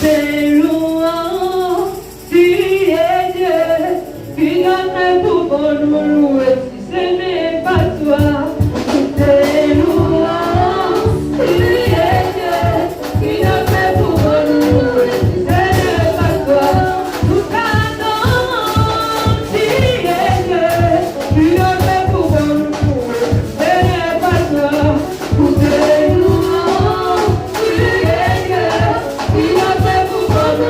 C'est loin, tu es Dieu, qui donne tout pour nous louer, si ce n'est pas toi. C'est loin, tu es Dieu, qui donne tout pour nous louer, si ce n'est pas toi. Nous t'adorons, tu es Dieu, qui donne tout pour nous louer, si ce n'est pas toi. C'est loin, tu es Dieu, qui donne tout pour nous louer.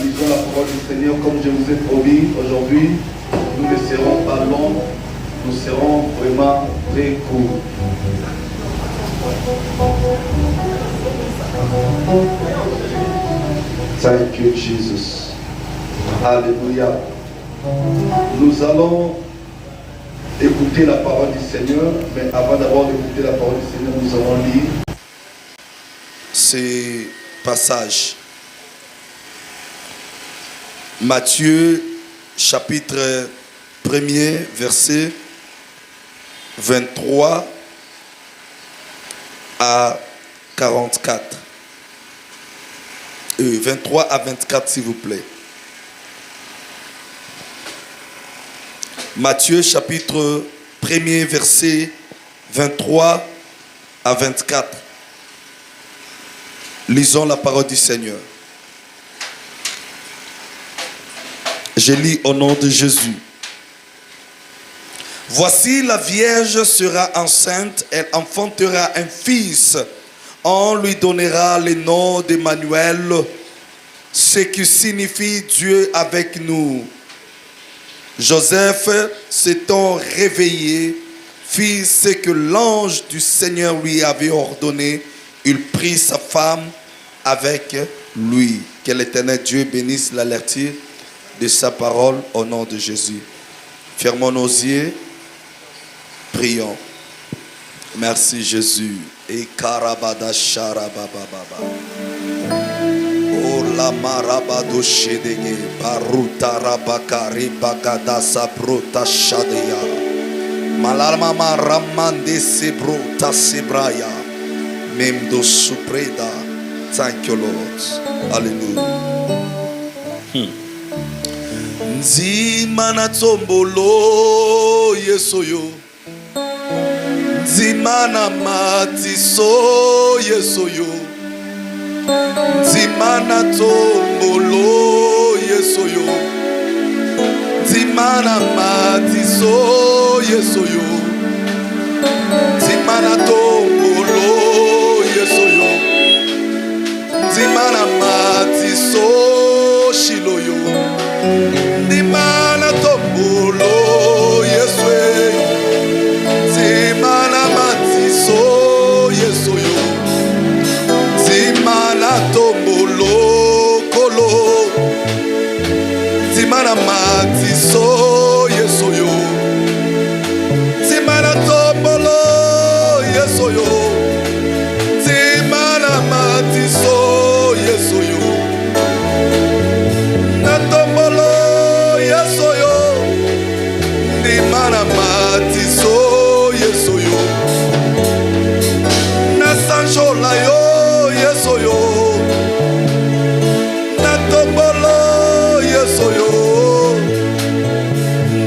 lisons la parole du Seigneur comme je vous ai promis. Aujourd'hui, nous ne serons pas longs, nous serons vraiment très courts. Thank you, Jesus. Alléluia. Nous allons écouter la parole du Seigneur, mais avant d'avoir d'écouter la parole du Seigneur, nous allons lire ces passages. Matthieu, chapitre 1er, verset 23 à 44. 23 à 24, s'il vous plaît. Matthieu, chapitre 1er, verset 23 à 24. Lisons la parole du Seigneur. Je lis au nom de Jésus. Voici, la Vierge sera enceinte, elle enfantera un fils. On lui donnera le nom d'Emmanuel, ce qui signifie Dieu avec nous. Joseph, s'étant réveillé, fit ce que l'ange du Seigneur lui avait ordonné. Il prit sa femme avec lui. Que l'Éternel Dieu bénisse la lecture de sa parole au nom de Jésus. Fermons nos yeux. Prions. Merci Jésus. Et karabada sharababa. Oh la marabado shedege baruta rabakari bagada sabruta shadeya. Malama maramande sebruta sebraya. Memdo supreda. Thank you, Lord. Hallelujah. Nzima na tombolo yesoyo. Nzima na matiso yesoyo. Nzima na tombolo yesoyo. Nzima na matiso yesoyo. Nzima na tombolo yesoyo. Nzima na matiso shiloyo. Nzima na tombolo yesoyo. Nzima na matiso yesoyo. Nzima na tombolo kolo. Nzima na matiso yesoyo. Nzima na tombolo yesoyo. Nzima na matiso yesoyo. Na tombolo yesoyo. Nzima na matiso yesoyo. Na sanjola yo yesoyo. Na tombolo yesoyo.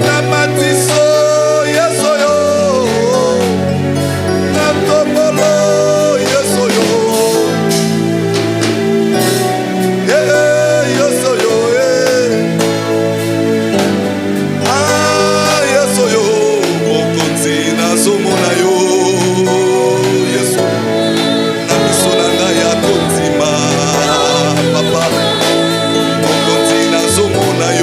Na matiso yesoyo. Na tombolo yesoyo. Yesoyo. Ah yesoyo. Mokonzi na zomona yo. Yeso. Na miso na ngai ya konzima. Papa. Mokonzi na zomona yo.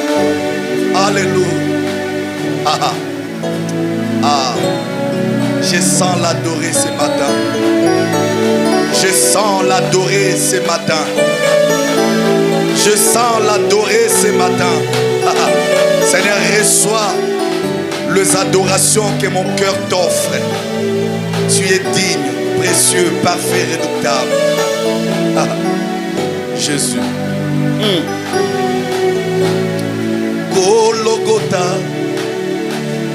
Alléluia. Ah, ah. Je sens l'adorer ce matin. Je sens l'adorer ce matin. Je sens l'adorer ce matin. Ah, ah. Seigneur, reçois les adorations que mon cœur t'offre. Tu es digne, précieux, parfait, redoutable. Ah, Jésus. Golgotha,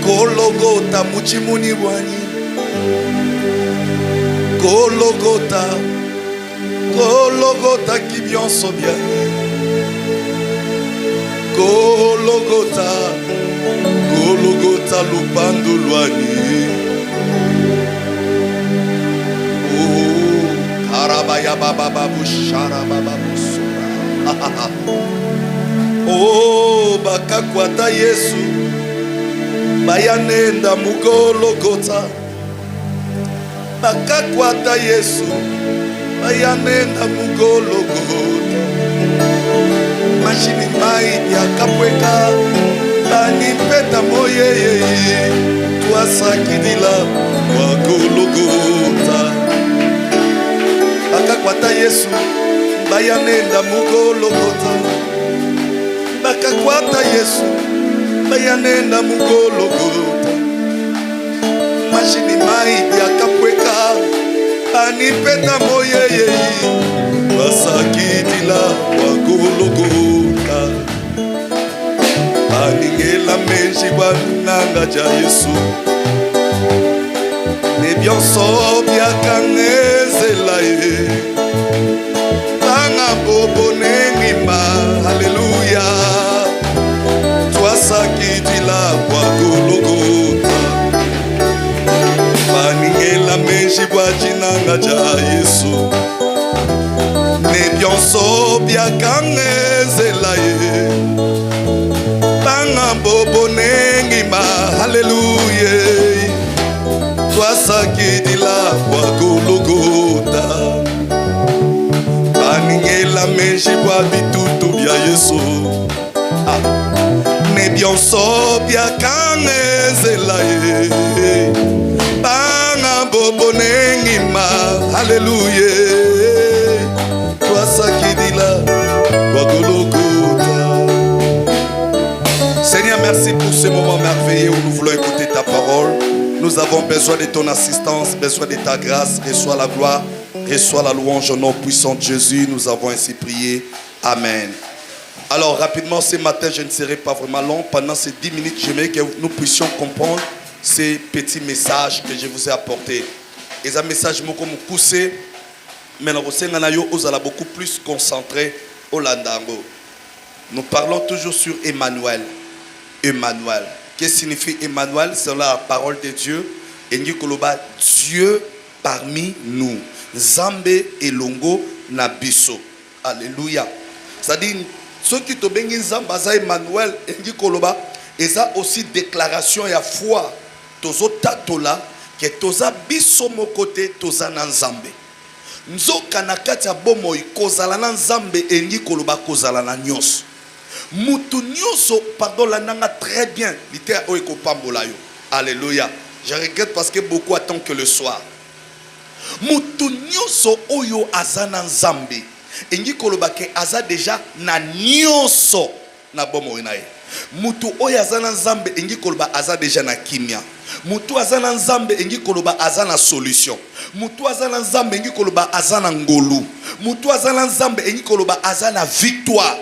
Golgotha, muchimuni wani. Golgotha, Golgotha, qui bien bien. Golgotha, Golgotha, lupando luani. Oh, karabaya baba babu shara baba busura. Oh, bakakwata Yesu, bayanenda mugologota. Bakakwata Yesu, bayanenda mugologota. Mashini mai yakapweka, bani peta moye tuasakidila wagologota. Bakakwata Yesu, bayanenda mugologota. Bakakwata Yesu, bayanenda mugologota. Mashini mai yakapweka, bani peta moye basakidila wagologota. Baningela menji bananga ja Yesu. Nebionso biakangezela ye. Banga bobo nengima, alléluia. Twasakidila wagologota. Baningela menji bwajinanga ja Yesu. Nebionso biakangezela ye. Banga bobo nengima, alléluia. Twasakidila wagologota. Baningela menji bwa bitutu bya Yesu. Nebionso biakangezela ye. Banga bobo nengima, alléluia. Twasakidila wagologota. Seigneur, merci pour ce moment merveilleux où nous voulons écouter ta parole. Nous avons besoin de ton assistance, besoin de ta grâce. Reçois la gloire, reçois la louange au nom puissant de Jésus. Nous avons ainsi prié. Amen. Alors, rapidement, ce matin, je ne serai pas vraiment long. Pendant ces 10 minutes, j'aimerais que nous puissions comprendre ces petits messages que je vous ai apportés. Et ces messages m'ont poussé, mais nous allons beaucoup plus concentrer au Landango. Nous parlons toujours sur Emmanuel. Emmanuel. Qu'est-ce que signifie Emmanuel? C'est la parole de Dieu. Et Nikoloba, Dieu parmi nous. Zambé et Longo Nabiso. Alléluia. C'est-à-dire, Ceux qui te bengi nzamba aza Emmanuel engi koloba eza aussi déclaration ya foi tozo tatola que toza biso mokote toza na nzambe nzoka na kati ya bomoi kozala na nzambe engi koloba kozala na nyonso mutu nyonso pardon la nanga très bien lité o ekopambola yo alléluia je regrette parce que beaucoup attendent que le soir mutu nyonso oyo aza na nzambe engi koloba ke aza déjà na nyonso na bomoi na ye mutu oyo aza na nzambe engi koloba aza déjà na kimia mutu aza na nzambe engi koloba aza na solution mutu aza na nzambe engi koloba aza na ngolu mutu aza na nzambe engi koloba aza na victoire.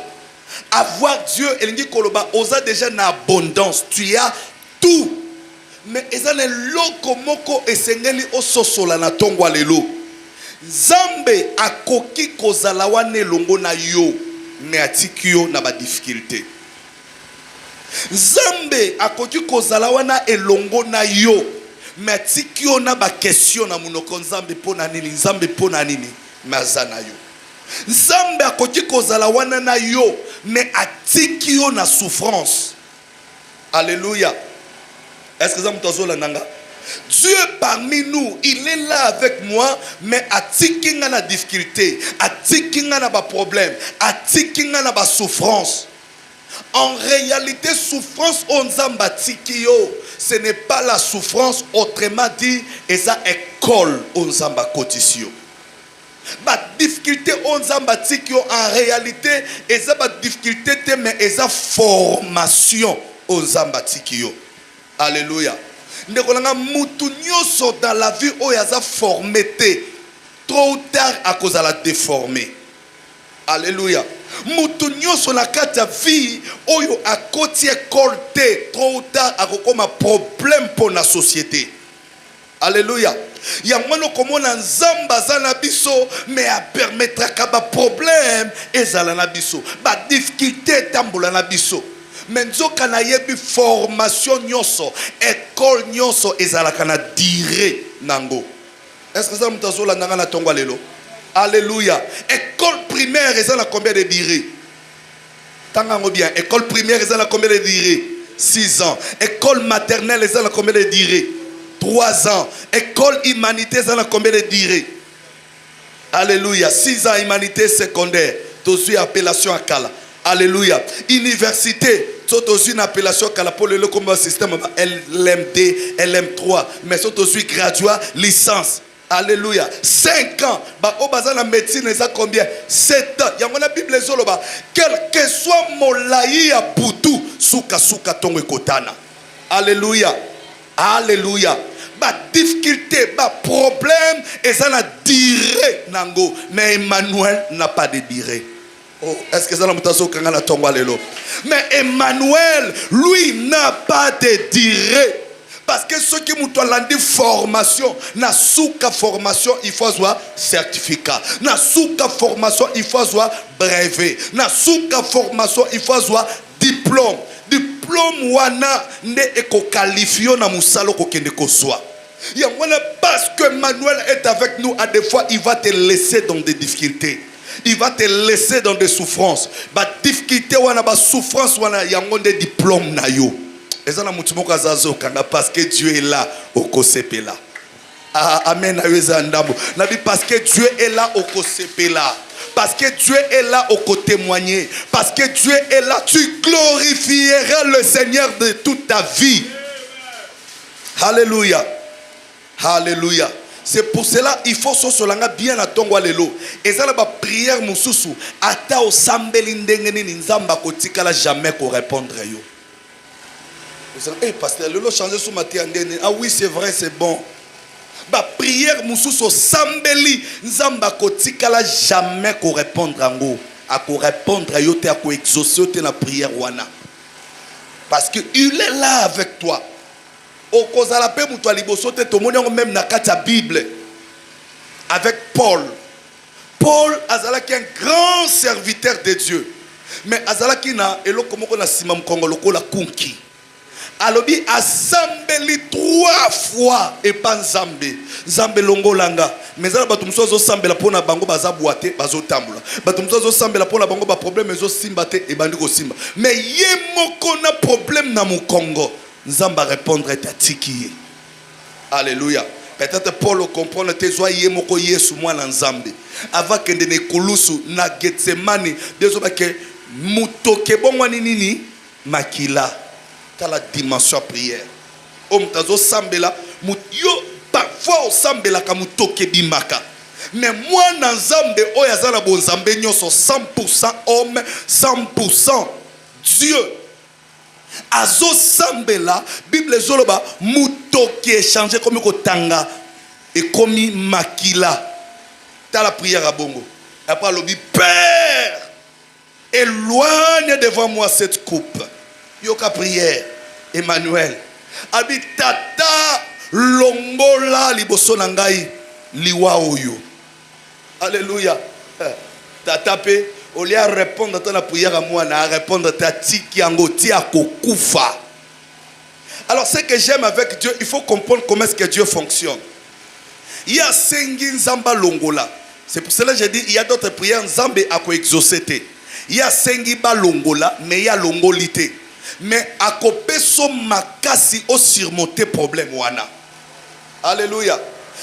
Avoir Dieu elingi koloba oza déjà na abondance, tu as tout. Mais ezane loko moko esengeli ososola na tongwa lelo. Nzambe akoki kozala wane longo na yo, mais atiki yo na ba difficulté. Nzambe akoki kozala wana elongo na yo, mais atiki yo na ba question na munoko nzambe pona nini, nzambe pona nini, mazana yo. Nzambe akoki kozala wana na yo, mais atiki yo na souffrance. Alléluia. Est-ce que ça me nanga? Dieu parmi nous, il est là avec moi, mais atiki nga na difficulté, atiki nga na ba problème, atiki nga na ba souffrance. En réalité, souffrance on zamba tiki yo, ce n'est pas la souffrance, autrement dit, eza école on zamba kotisio. Ba difficulté on zamba tiki yo, en réalité, eza ba difficulté te, mais eza formation on zamba tiki yo. Alléluia. Ndekolanga mutu nyoso dans la vie oyo aza formé te, trop ou tard à cause de la déformée. Alléluia. Mutu nyoso na kati ya vie oyo akoti école te, trop ou tard a kokoma problème pour la société. Alléluia. Ya mwana komona nzamba za na biso, mais a permettra ka ba problème ezala na biso, ba difficulté tambola na biso. Mais nzoka na yebi formation nyonso, école nyonso ezalaka na dire nango. Est-ce que ça mutazola nanga na tongwa lelo? Alléluia. École primaire ezala combien de dire? Tangango bien. École primaire ezala combien de dire? 6 ans. École maternelle ezala combien de dire? 3 ans. École humanité ezala combien de dire? Alléluia. 6 ans humanité secondaire. Tosu appellation à Kala. Alléluia. Université, c'est aussi une appellation pour le système LMD, LM3. Mais c'est aussi graduat, licence. Alléluia. 5 ans. Au bazar la médecine, ça combien? 7 ans. Il y a la Bible, quel que soit mon laï à Boutou, souka souka tongue kotana. Alléluia. Alléluia. Ba difficulté, ba problème, et ça n'a diré nango. Mais Emmanuel n'a pas de diré. Oh, est-ce que ça l'a mutazo kangana tongwa lelo? Mais Emmanuel, lui, n'a pas de diré. Parce que ceux qui m'ont dit formation, na souka formation, il faut avoir certificat. Na souka formation, il faut avoir brevet. Na souka formation, il faut avoir diplôme. Diplôme wana ne eko qualifié na musalo ko kende ko soi. Parce que Emmanuel est avec nous, à des fois, il va te laisser dans des difficultés. Il va te laisser dans des souffrances. Ba difficulté wana ba souffrance wana yango des diplômes na yo. Ezana mutu moko azazo kanga parce que Dieu est là au kosepela. Amen na ndambo. Na bi parce que Dieu est là au kosepela. Parce que Dieu est là au témoigner. Parce que Dieu est là, tu glorifieras le Seigneur de toute ta vie. Alléluia. Alléluia. C'est pour cela il faut sosolanga bien à tongwa lelo. Et ça la prière mususu ata o sambeli ndenge nini nzamba kotikala jamais ko répondre yo. Vous savez, pasteur lelo changer sous matin ndene. Ah oui, c'est vrai, c'est bon. Ba prière mususu sambeli nzamba kotikala jamais ko répondre ngo. A ko répondre yo te a ko exaucer te na prière wana. Parce que il est là avec toi. Au kozala pe mutu aliboso te tomonyango même na kati ya Bible avec Paul. Paul azalaki un grand serviteur de Dieu. Mais azalaki na eloko moko na sima mkongo lokola kunki. alobi asambeli 3 fois et pas nzambe nzambe longolanga mais ça bato musozo sambela pona bango bazabwate bazotambola bato musozo sambela pona bango ba problème ezo simba te e bandi ko simba mais ye moko na problème na mu Congo nzamba répondre tatiki. Alléluia. Peut-être Paul comprend te zwa ye moko Yesu mwana nzambe avant que ne kulusu na Getsemane dezoba ke mutoke bongwani nini makila dans la dimension prière. Omtazo sambela yo parfois sambela kamutoke bimaka. Mais moi nzambe oyazala bonzambe nyoso 100% homme 100% Dieu. Azo sambela Bible zoloba mutoke changer comme kotanga et comme makila dans la prière à bongo. Après lobi Père éloigne devant moi cette coupe. Yoka prière Emmanuel abi tata longola liboso na ngai liwa oyo. Alléluia. Tata pe au lieu de répondre à la prière à moi na répondre à tiki angoti a kokufa. Alors ce que j'aime avec Dieu, il faut comprendre comment est-ce que Dieu fonctionne. Il y a sengi nzamba longola. C'est pour cela que j'ai dit il y a d'autres prières nzambe a ko exaucé. Il y a sengi ba longola mais il y a longolité. Mais à kopeso makasi au surmonter problème wana. Alléluia.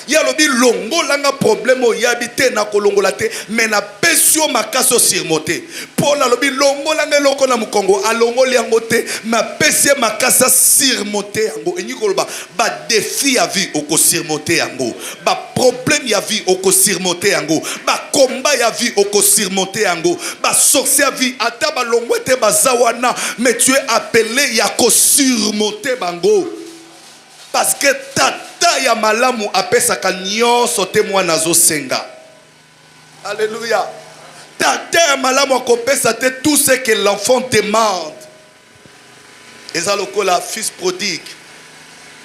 Il y a le longola nga problème o yabité na kolongola te mais na pesio makasi au surmonter. Pour la lobi longola nga loko na mukongo alongoli yango te ma pesie makasa surmonter yango enyi koloba ba défi ya vie oko surmonter yango ba problème ya vie oko surmonter yango ba combat ya vie oko surmonter yango ba sorcier ya vie ata ba longwete ba zawana mais tu es appelé ya ko surmonter bango parce que tata ya malamu apesaka nyonso te mwana zo senga. Alléluia. Tata ya malamu akopesa te tout ce que l'enfant demande. Eza lokola fils prodigue.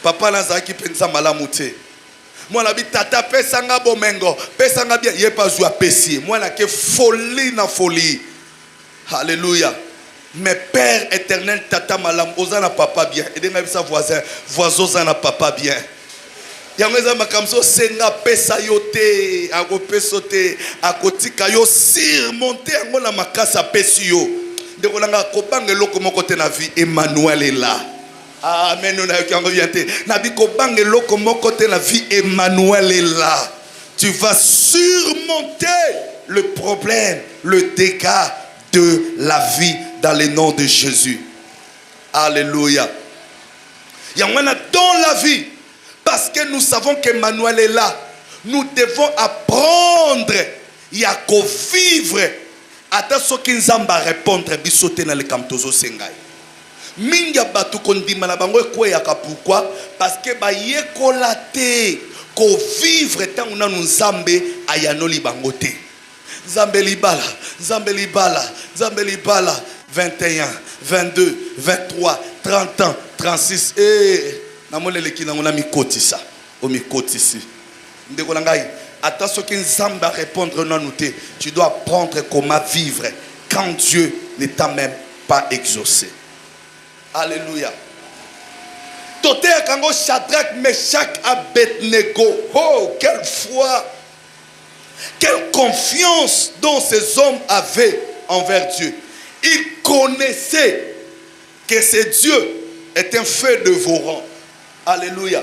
Papa nazaki penza malamu te. Mwana bi tata pesa nga bomengo, pesa nga bien ye pas joua pesi. Mwana ke folie na folie. Alléluia. Mais Père éternel tata malam ozana papa bien. Et denga bisa voisin ozana papa bien. Yangeza makamso senga pesa yote akopeso te akotika yo surmonter ngo na makasa pesi yo. Ndeko nanga kobange loko moko te na vie Emmanuel est là. Amen. On a eu qui vient te. Nabi kobange loko moko te na vie Emmanuel est là. Tu vas surmonter le problème, le dégât de la vie dans le nom de Jésus. Alléluia. Il y a dans la vie, parce que nous savons qu'Emmanuel est là, nous devons apprendre et à vivre. Ata soki nzamba répondre bisote na le kamtozo sengai. Minga batu kondima na bango ekweyaka pourquoi? Parce que ba yekolate ko vivre tant na nzambe ayanoli bango te. Nzambe libala, Nzambe libala, Nzambe libala 21, 22, 23, 30 ans, 36 namole leki na ngona mikotisa, o mikotisi. Ndeko ngai attention que Nzamba répondre non nous te. Tu dois apprendre comment vivre quand Dieu ne t'a même pas exaucé. Alléluia. Toté kango Shadrach, Meshach, Abednego. Oh, quelle foi, quelle confiance dont ces hommes avaient envers Dieu. Ils connaissaient que ce Dieu est un feu dévorant. Alléluia.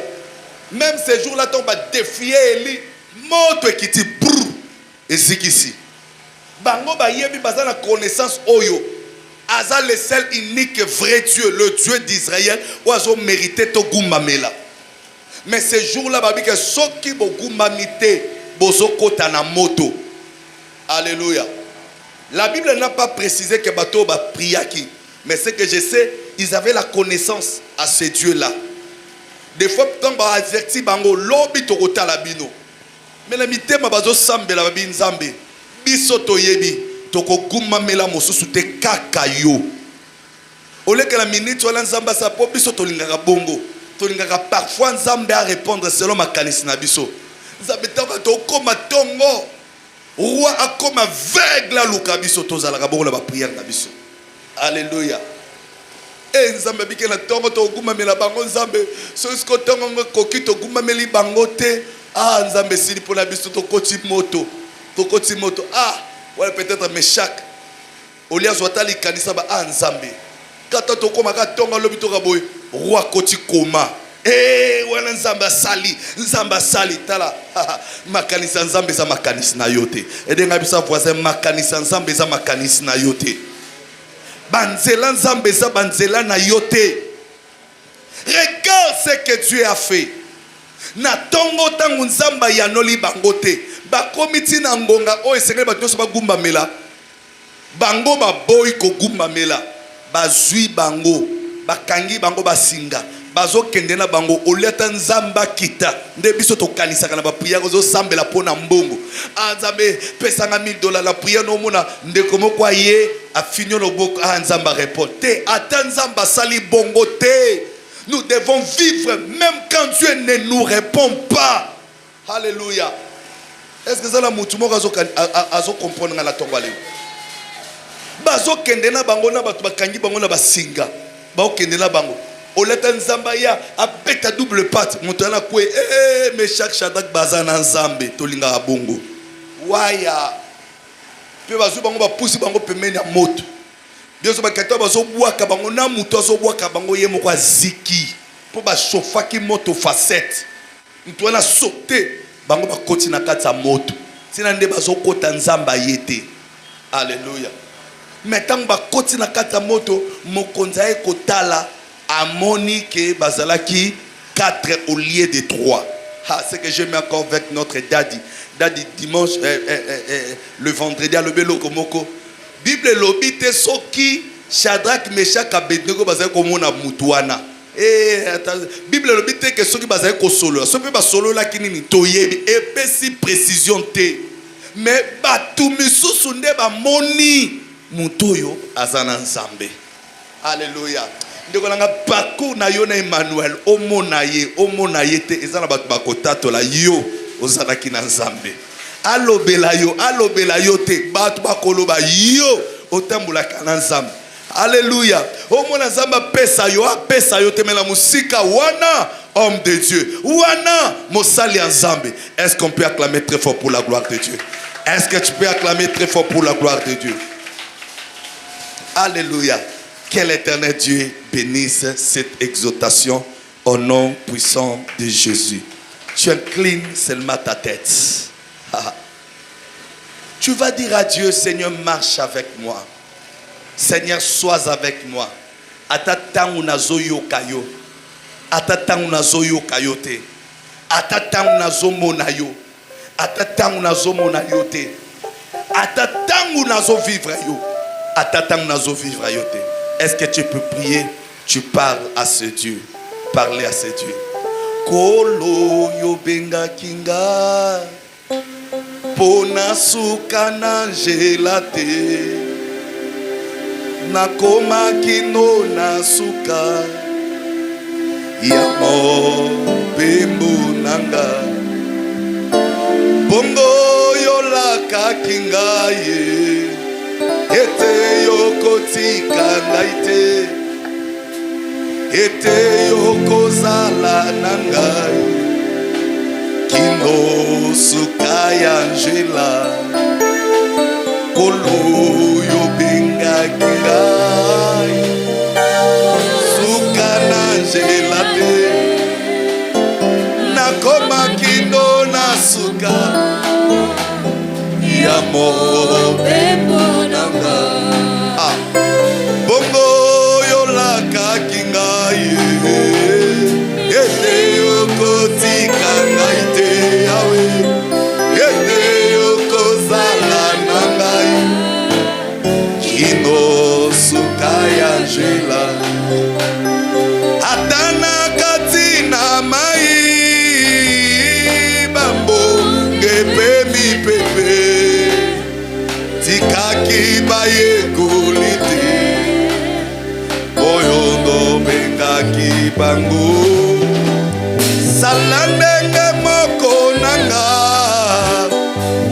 Même ces jours-là, on va défier Élie. Moto qui dit brrr. Et c'est ici. Bango ba yebi bazana connaissance oyo. Aza le seul unique vrai Dieu, le Dieu d'Israël, oiseau mérité to gumbamela. Mais ces jours-là, babi que soki bo gumbamite bozo kota na moto. Alléluia. La Bible n'a pas précisé que bato ba priaki, mais ce que je sais, ils avaient la connaissance à ce Dieu-là. Des fois, quand on avertit bango lobi to kota la bino. Mais la mitema bazo sambe la babi nzambe. Biso to yebi. Toko guma mela mosusu te kakayo. Ole que la minute wala nzamba sa po biso to lingaka bongo. To lingaka parfois nzambe a répondre selon ma kanisi na biso. Nzambe tanga to koma tongo. Roi a comme aveugle la luka biso to zalaka bongo la ba prière na biso. Alléluia. nzambe bike na tongo to gumamela bango nzambe sosko tongo koki to gumameli bango te nzambe sili pona biso to koti moto wala peut-être Meshak Olia zwatali kanisa ba nzambe kata to koma ka tonga lobi to kaboy roi koti koma wana nzamba sali tala makanisa nzambe za makanisa na yote edenga bisa voisin makanisa nzambe za makanisa na yote banzela nzambe za banzela na yote. Regarde ce que Dieu a fait na tongo tangu nzamba ya noli bangote ba komiti na ngonga o esengeli ba toso ba gumba mela bango ba boy ko gumba mela bazui bango bakangi bango basinga bazo kende na bango oleta nzamba kita nde biso to kanisaka na ba prière zo sambela pona mbongo nzambe pesanga $1000 la prière no mona ndeko moko ye afinyo no boko nzamba répond te ata nzamba sali bongo te. Nous devons vivre même quand Dieu ne nous répond pas. Alléluia. Est-ce que ça la mutumo azo comprendre la tombale bazo kende na bango na batu bakangi bango na basinga ba kende na bango oleta nzamba ya abeta double patte mutana kwe mais chaque Shadrach bazana nzambe tolinga bongo waya pe bazo bango ba pusi bango pemeni ya moto bien so bakata bazo bwaka bango na muto azo bwaka bango ye moko aziki po ba chauffaki moto facette mutana sauter bango ba koti na kati ya moto sina nde bazo kota nzamba yete. Alléluia. Maintenant ba koti na kati ya moto mokonza e kotala amoni ke bazalaki 4 au lieu de 3. C'est que je mets encore avec notre daddy dimanche le vendredi à l'obelo komoko Bible lobite soki Shadrach Meshach Abednego bazali komona mutuana Bible lobite ke soki bazali ko solo soki ba solo la kinini toyebi epesi précision te mais batu misusu nde ba moni mutoyo azana nzambe. Alléluia. Ndeko nanga parcours na yo na Emmanuel omona ye te ezana batu bakotato la yo ozalaki na nzambe alobela yo te batu bakoloba yo otambulaka na nzambe. Alléluia. Omona nzamba pesa yo te mela musika wana homme de Dieu wana mosali ya nzambe. Est-ce qu'on peut acclamer très fort pour la gloire de Dieu? Est-ce que tu peux acclamer très fort pour la gloire de Dieu? Alléluia. Quel éternel Dieu bénisse cette exhortation au nom puissant de Jésus. Tu inclines seulement ta tête. Tu vas dire à Dieu, Seigneur, marche avec moi. Seigneur, sois avec moi. Atatan unazo yokayo. Atatan unazo yokayo te. Atatan unazo monayo. Atatan unazo monayo te. Atatan unazo vivre yo. Atatan unazo vivre yo te. Est-ce que tu peux prier? Tu parles à ce Dieu. Parlez à ce Dieu. Kolo yo benga kinga pona suka na gelate nakoma kino na suka ya mo bembu nanga bongo yo la kakinga ye ete yo kotika naite ete yo kozala nangai kino sukaya njela kolo yo benga ngai suka na njela te nakoma kino na suka ya mo bembo nanga bongo yo la kakingai ete yo kotika ngai te yawe ete yo kozala nangai kino sukaya njela atana katina mai bambonge pepe pepe tikaki baye kulite oyondo bengaki bango salandenge moko nanga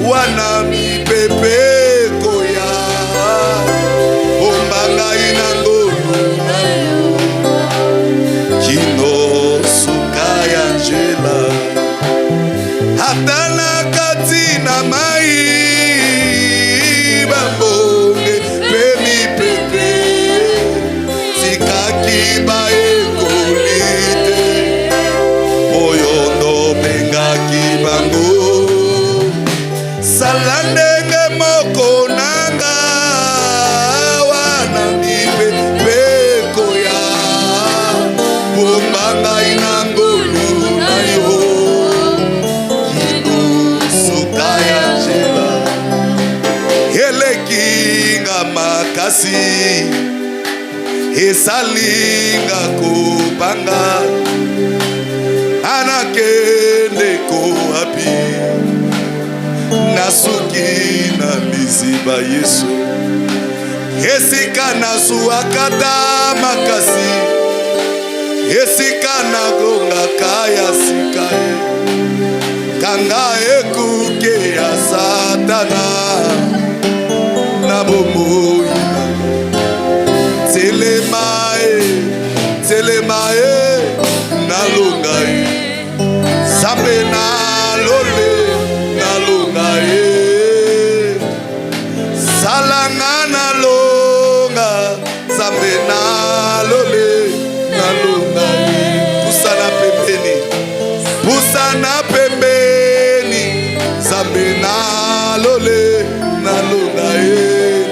wana mi pepe koya ombanga inangolu liba ekolite oyondo bengaki bango sala ndenge moko nanga wana ndipe pekoya bomba ngai na ngolu na yo kilusuka ya nzela elekinga makasi esalinga kopanga anakende koapi nasuki na liziba Yesu esika nazuakata makasi esika nagongaka ya sika kanga ekuke ya satana na bomoi telemae nalongai zambe nalole nalongai salanga nalonga zambe nalole nalongai pusana pembeni zambe nalole nalongai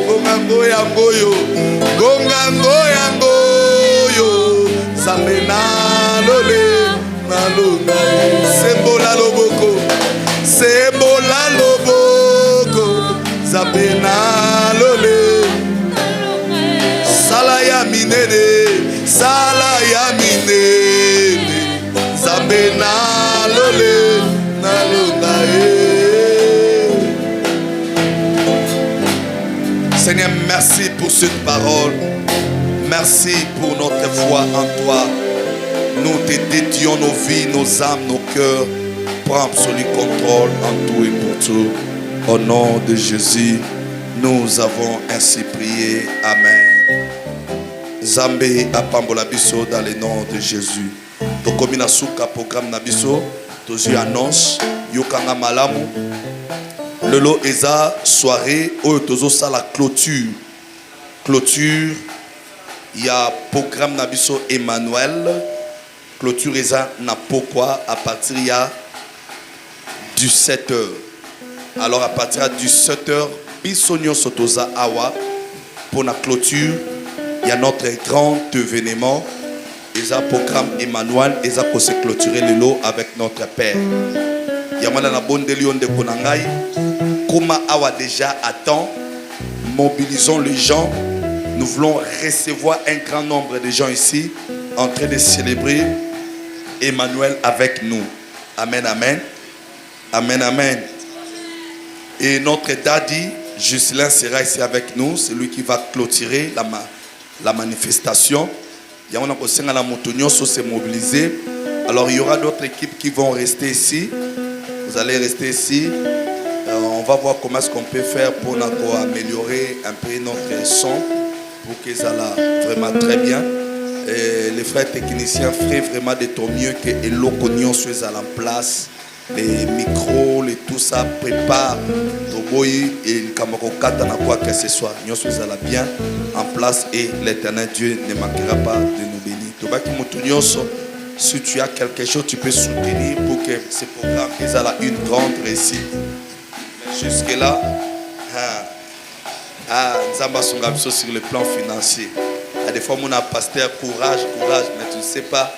gongango yangoyo zambe nalole nalongai sembola loboko zambe nalole sala ya minene zambe nalole nalongai. Seigneur, merci pour cette parole. Merci pour notre foi en toi. Nous te dédions nos vies, nos âmes, nos cœurs. Prends absolu contrôle en tout et pour tout. Au nom de Jésus, nous avons ainsi prié. Amen. Zambé apambola biso dans le nom de Jésus. Tokomi na suka programme na biso. Tozu annonce yokanga malamu. Lelo eza soirée oyo tozo sala clôture. Clôture. Il y a programme Nabiso Emmanuel. Clôture eza na pokwa à partir du 7h. Alors à partir du 7h, bisonyo sotoza awa pour la clôture. Il y a notre grand événement. Eza programme Emmanuel, eza pour se clôturer le lot avec notre Père. Yamana na bonde lion de konangai. Koma awa déjà attend. Mobilisons les gens. Nous voulons recevoir un grand nombre de gens ici en train de célébrer Emmanuel avec nous. Amen, amen. Amen, amen. Et notre daddy, Jocelyn, sera ici avec nous. C'est lui qui va clôturer la manifestation. Il y a un la montagne se mobiliser. Alors il y aura d'autres équipes qui vont rester ici. Vous allez rester ici. On va voir comment est-ce qu'on peut faire pour améliorer un peu notre son. Pour que ça aille vraiment très bien. Et les frères techniciens feraient vraiment de ton mieux que Elo Cognon soit à la place. Les micros, tout ça prépare. Toboyi et Kamakokata na quoi que ce soit. Nous sommes bien en place et l'Éternel Dieu ne manquera pas de nous bénir. Tobaki Moutounioso, si tu as quelque chose, tu peux soutenir pour que ce programme ait une grande réussite. Jusque-là, Nzamba Songamso sur le plan financier. À des fois, mon pasteur, courage, mais tu ne sais pas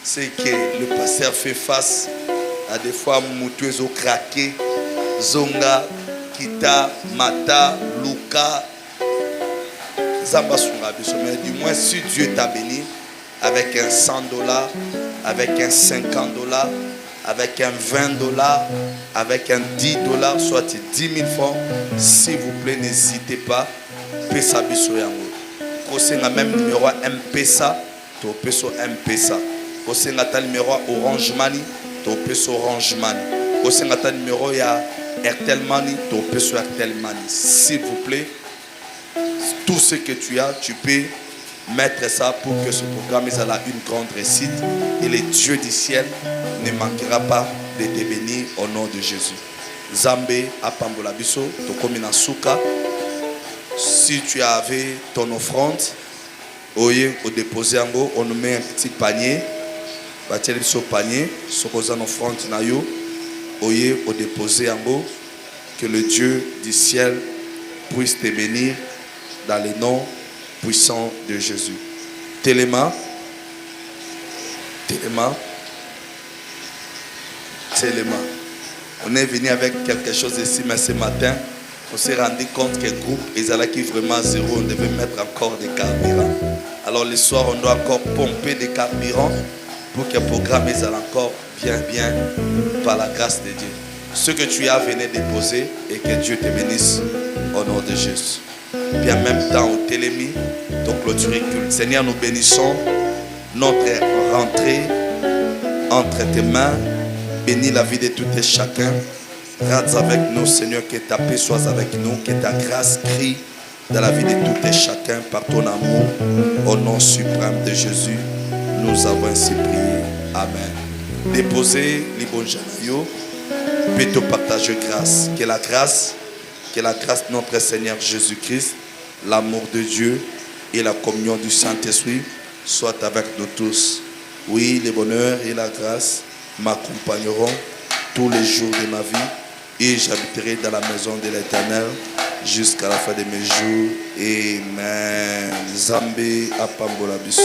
ce que le pasteur fait face. À des fois, Moutouezo craqué, Zonga, Kita, Mata, Luka, Nzamba Songamso. Mais du moins, si Dieu t'a béni avec un $100, avec un $50, avec un $20, avec un $10, soit 10 000 francs, s'il vous plaît, n'hésitez pas. Pesa biso yango. Kosenga même numéro M-Pesa, to peso M-Pesa. Kosenga ta numéro Orange Money, to peso Orange Money. Kosenga ta numéro ya Airtel Money, to peso Airtel Money. S'il vous plaît, tout ce que tu as, tu peux mettre ça pour que ce programme ait une grande réussite. Et le Dieu du ciel ne manquera pas de te bénir au nom de Jésus. Zambé apambola biso tokomi na suka. Si tu avais ton offrande, Oye, au déposer en haut, on nous met un petit panier. Bâtir le panier, ce qu'on a en offrande, oye, au déposer en haut. Que le Dieu du ciel puisse te bénir dans le nom puissant de Jésus. Téléma. On est venu avec quelque chose ici, mais ce matin, on s'est rendu compte que le groupe est vraiment zéro. On devait mettre encore des carburants. Alors le soir, on doit encore pomper des carburants pour que le programme soit encore bien par la grâce de Dieu. Ce que tu as venu déposer et que Dieu te bénisse au nom de Jésus. Puis en même temps, au télémi, ton clôture culte. Seigneur, nous bénissons notre rentrée entre tes mains. Bénis la vie de tout et chacun. Rate avec nous, Seigneur, que ta paix soit avec nous, que ta grâce crie dans la vie de tout et chacun par ton amour. Au nom suprême de Jésus, nous avons ainsi prié. Amen. Déposez les bons janayo. Peut te partager grâce. Que la grâce de notre Seigneur Jésus-Christ, l'amour de Dieu et la communion du Saint-Esprit soient avec nous tous. Oui, le bonheur et la grâce m'accompagneront tous les jours de ma vie et j'habiterai dans la maison de l'Éternel jusqu'à la fin de mes jours. Amen. Zambé apambola biso.